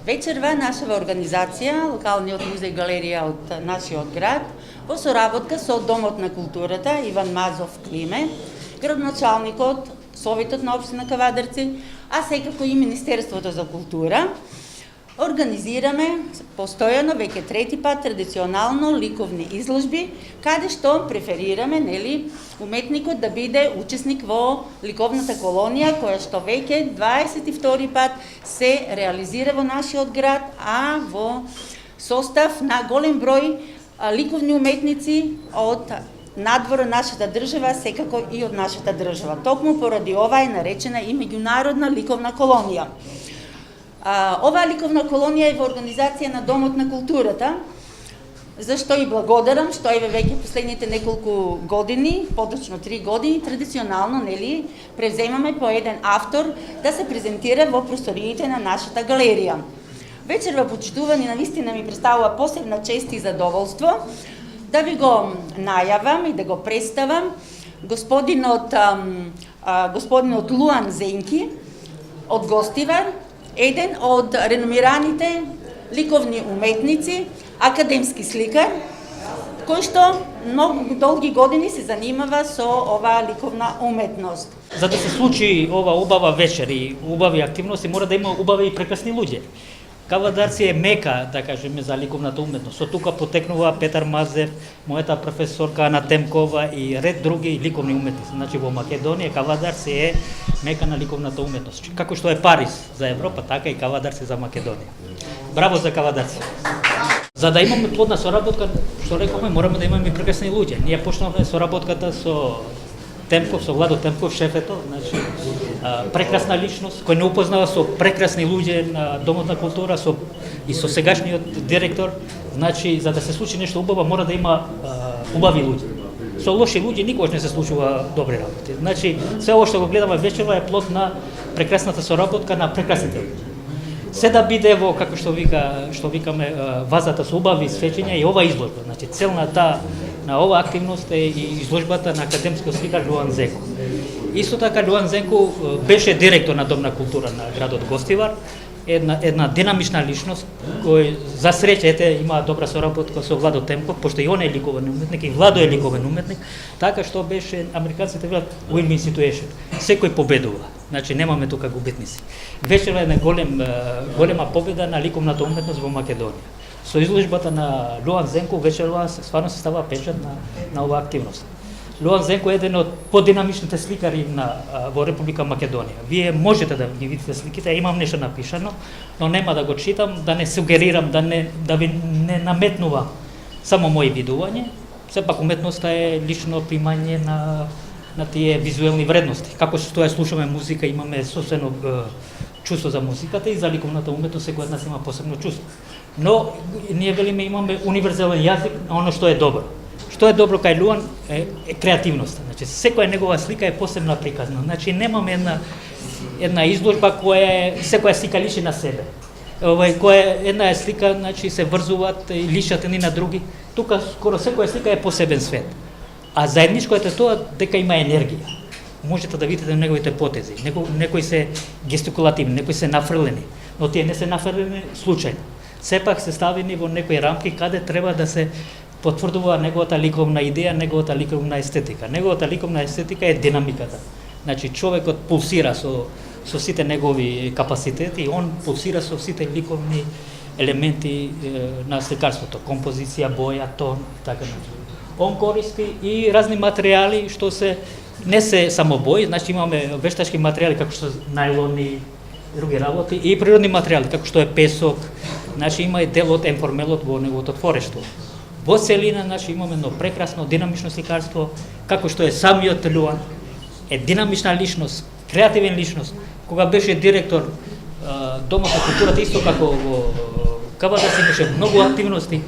Вечерва нашава организација, локалниот музеј галерија од нашиот град, во соработка со Домот на културата Иван Мазов Климе, градоначалникот, Советот на општина Кавадарци, а секако и Министерството за култура, организираме постојано веќе трети пат традиционално ликовни изложби, каде што преферираме, уметникот да биде учесник во ликовната колонија, која што веќе 22 пат се реализира во нашиот град, а во состав на голем број ликовни уметници од надвор нашата држава, секако и од нашата држава. Токму поради ова е наречена и меѓународна ликовна колонија. Оваа ликовна колонија е во организација на Домот на културата, зашто и благодарам, што еве веќе последните неколку години, поточно 3 години, традиционално, превземаме по еден автор да се презентира во просториите на нашата галерија. Вечерва, почитувани, навистина ми представува посебна чест и задоволство да ви го најавам и да го представам господинот Луан Зенки од Гостивар, еден од реномираните ликовни уметници, академски сликар, кој што многу долги години се занимава со оваа ликовна уметност. За да се случи ова убава вечер и убави активности, мора да има убави и прекрасни луѓе. Кавадарци е мека, да кажеме, за ликовната уметност. Со тука потекнува Петар Мазев, мојата професорка Ана Темкова и ред други ликовни уметници. Значи во Македонија Кавадарци е мека на ликовната уметност. Како што е Париз за Европа, така и Кавадарци за Македонија. Браво за Кавадарци! За да имаме плодна соработка, што рековме, мораме да имаме прекрасни луѓе. Ние почнавме соработката со Темков, со Владо Темков, шефето, значи прекрасна личност, кој не упознава со прекрасни луѓе на Домот на култура и со сегашниот директор. Значи, за да се случи нешто убаво, мора да има убави луѓе. Со лоши луѓе никогаш не се случува добри работи. Значи, се ова што го гледаме вечерва е плод на прекрасната соработка на прекрасните луѓе. Се да биде во, како што викаме, вазата со убави свечења и ова изложба. Значи, цел на ова активност е и изложбата на академскиот сликар Луан Зенко. Исто така Луан Зенко беше директор на Дом на култура на градот Гостивар, една динамична личност кој за среќа има добра соработка со Владо Темков, пошто и он е ликовен уметник и Владо е ликовен уметник, така што беше американците велат win-win situation. Секој победува. Значи немаме тука губитници. Вечерва е голема победа на ликовната уметност во Македонија. Со изложбата на Луан Зенко вечерва стварно се става печат на оваа активност. Луан Зенко е еден од подинамичните сликари во Република Македонија. Вие можете да ги видите сликите, имам нешто напишано, но нема да го читам, да не сугерирам, да ви не наметнува само мои видување. Сепак уметноста е лично примање на тие визуелни вредности. Како што ја слушаме музика, имаме собствено чувство за музиката и за ликовната уметност, секој од нас има посебно чувство. Но ние велиме имаме универзален јазик на оно што е добро. Што е добро кај Луан е креативноста. Значи секоја негова слика е посебно приказна. Значи немаме една изложба која секоја слика личи на себе. Која една слика, значи се врзуваат и личат едни на други. Тука скоро секоја слика е посебен свет. А заедничко е тоа дека има енергија. Можете да видите неговите потези. Некои се гестикулативни, некои се нафрлени, но тие не се нафрлени случајно. Сепак се ставени во некои рамки каде треба да се потврдува неговата ликовна идеја, неговата ликовна естетика. Неговата ликовна естетика е динамиката. Значи човекот пулсира со сите негови капацитети и он пулсира со сите ликовни елементи на сликарството, композиција, боја, тон и така натаму. Он користи и разни материјали што не се само бои, значи имаме вештачки материјали како што најлони, други работи и природни материјали како што е песок, значи има и дел од емформелот во неговото творештво. Во целина, значи имаме едно прекрасно динамично сликарство, како што е самиот Луан, е динамична личност, креативен личност. Кога беше директор Домот на културата, исто како во Кавадарци имаше многу активности,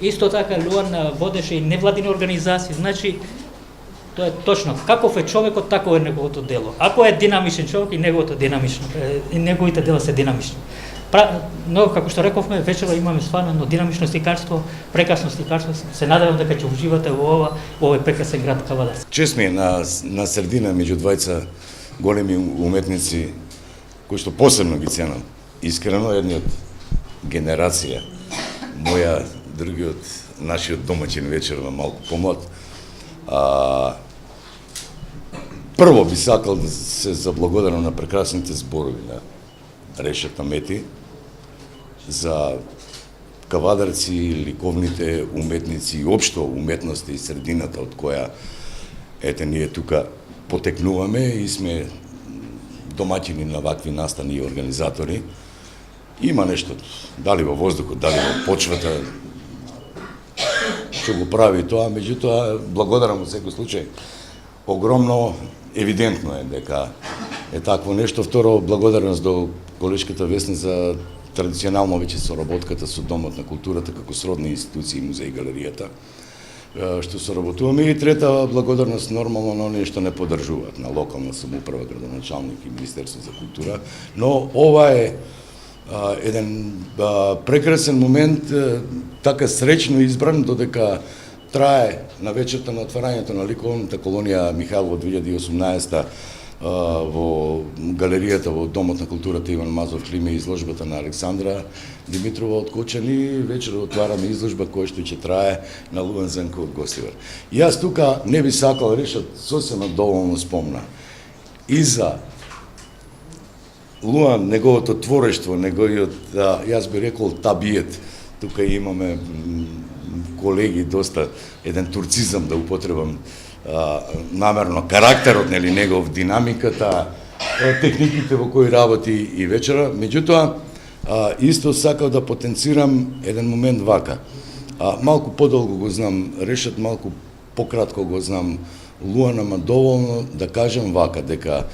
исто така Луан водеше и невладини организации, значи тоа е точно. Каков е човекот, тако е неговото дело. Ако е динамичен човек, и неговите дела се динамични. Но, како што рековме, вечерва имаме стварно динамично сликарство, прекрасно сликарство. Се надевам дека ќе уживате во овој прекрасен град Кавадарци. Чест ми е на средина меѓу двајца големи уметници кои што посебно ги ценам. Искрено, едниот генерација. Моја, другиот, нашиот домаќин вечерва, малку помлад. Прво би сакал да се заблагодарам на прекрасните зборови на Решет Амети за кавадарци, ликовните уметници и општо уметноста и средината од која ние тука потекнуваме и сме домаќини на вакви настани и организатори. Има нешто, дали во воздухот, дали во почвата, што го прави тоа, меѓутоа, благодарам во секој случај. Огромно евидентно е дека е такво нешто. Второ, благодарност до колешката Весна за традиционално веќе соработката со Домот на културата како сродни институции, музеј и галеријата, што соработуваме. И трета, благодарност нормално на оние што не поддржуваат, на локална самоуправа, градоначалник и Министерство за култура. Но ова е еден прекрасен момент, така среќно избран, додека трае на вечерта на отварањето на ликовната колонија Михајлово 2018 во галеријата во Домот на културата Иван Мазов Климе, изложбата на Александра Димитрова од Кочани. Вечер отвараме изложба која што ќе трае на Луан Зенко од Гостивар. И јас тука не би сакал Решет сосема доволно спомна и за Луан, неговото творештво, неговиот, јас би рекол, табиет. Тука имаме колеги доста еден турцизам да употребам намерно, карактерот, нели, негов, динамиката, техниките во кои работи и вечера. Меѓутоа, исто сакав да потенцирам еден момент вака. Малку подолго го знам Решет, малку пократко го знам Луан, ама доволно да кажам вака, дека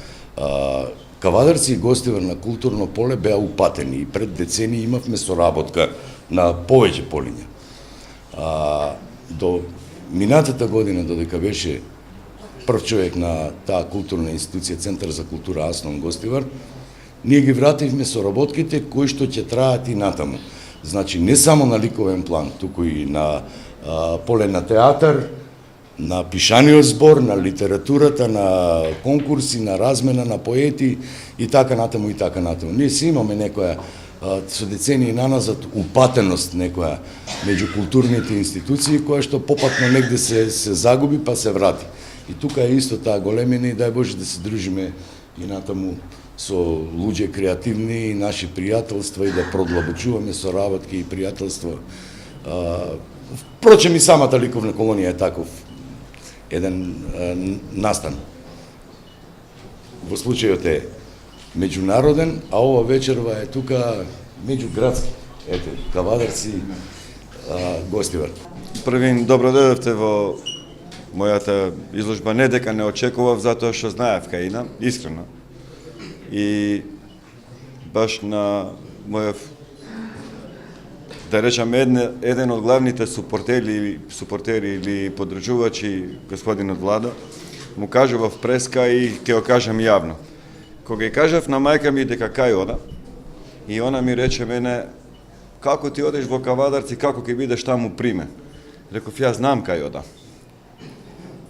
кавадарци и Гостивар на културно поле беа упатени и пред децении имавме соработка на повеќе полиња. До минатата година, додека беше прв човек на таа културна институција Центар за култура Аснон Гостивар, ние ги вративме соработките кои што ќе траат и натаму. Значи, не само на ликовен план, туку и на поле на театар, на пишаниот збор, на литературата, на конкурси, на размена на поети и така натаму и така натаму. Ние си имаме некоја со децении наназад упатеност некоја меѓу културните институции која што попатно негде се загуби па се врати. И тука е исто таа големина и дај Боже да се дружиме и натаму со луѓе креативни и наши пријателства и да продлабочуваме соработки и пријателства. Впрочем и самата ликовна колонија е таков еден настан. Во случајот е меѓународен, а ова вечерва е тука меѓуградски. Ете, кавадарци, Гостивар. Првин, добро дојдовте во мојата изложба. Не дека не очекував, затоа што знаев кај идам, искрено. И баш на мојов, да речам, еден од главните супортери или поддржувачи, господинот Владо, му кажував преска и ќе го кажам јавно. Кога ја кажав на мајка ми дека кај ода, и она ми рече мене, како ти одеш во Кавадарци, како ќе бидеш таму примен? Реков, јас знам кај ода.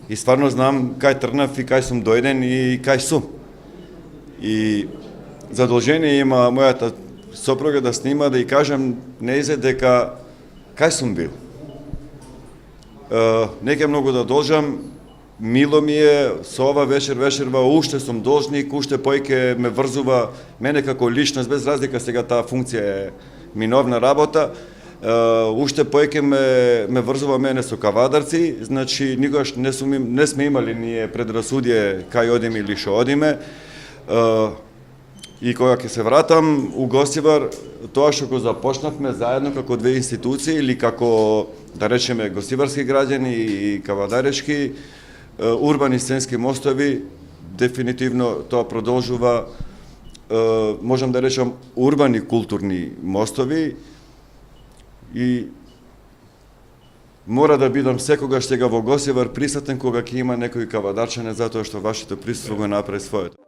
И стварно знам кај тргнав и кај сум дојден и кај сум. И задолжение има мојата сопруга да снима, да ја кажам неизе дека кај сум бил. Не ќе многу да должам, мило ми е, со ова вечерва, уште сум должник, уште појќе ме врзува мене како личност, без разлика сега таа функција е миновна работа, уште појќе ме врзува мене со кавадарци, значи никогаш не сме имали ние предрасудие кај одиме или шо одиме. И кога ќе се вратам у Гостивар, тоа што го започнавме заедно како две институции или како, да речеме, гостиварски граѓани и кавадарешки, урбани сценски мостови, дефинитивно тоа продолжува, можам да речам, урбани културни мостови и мора да бидам секогаш сега во Гостивар присутен кога ќе има некој кавадарчане, затоа што вашето присуство го направи своето.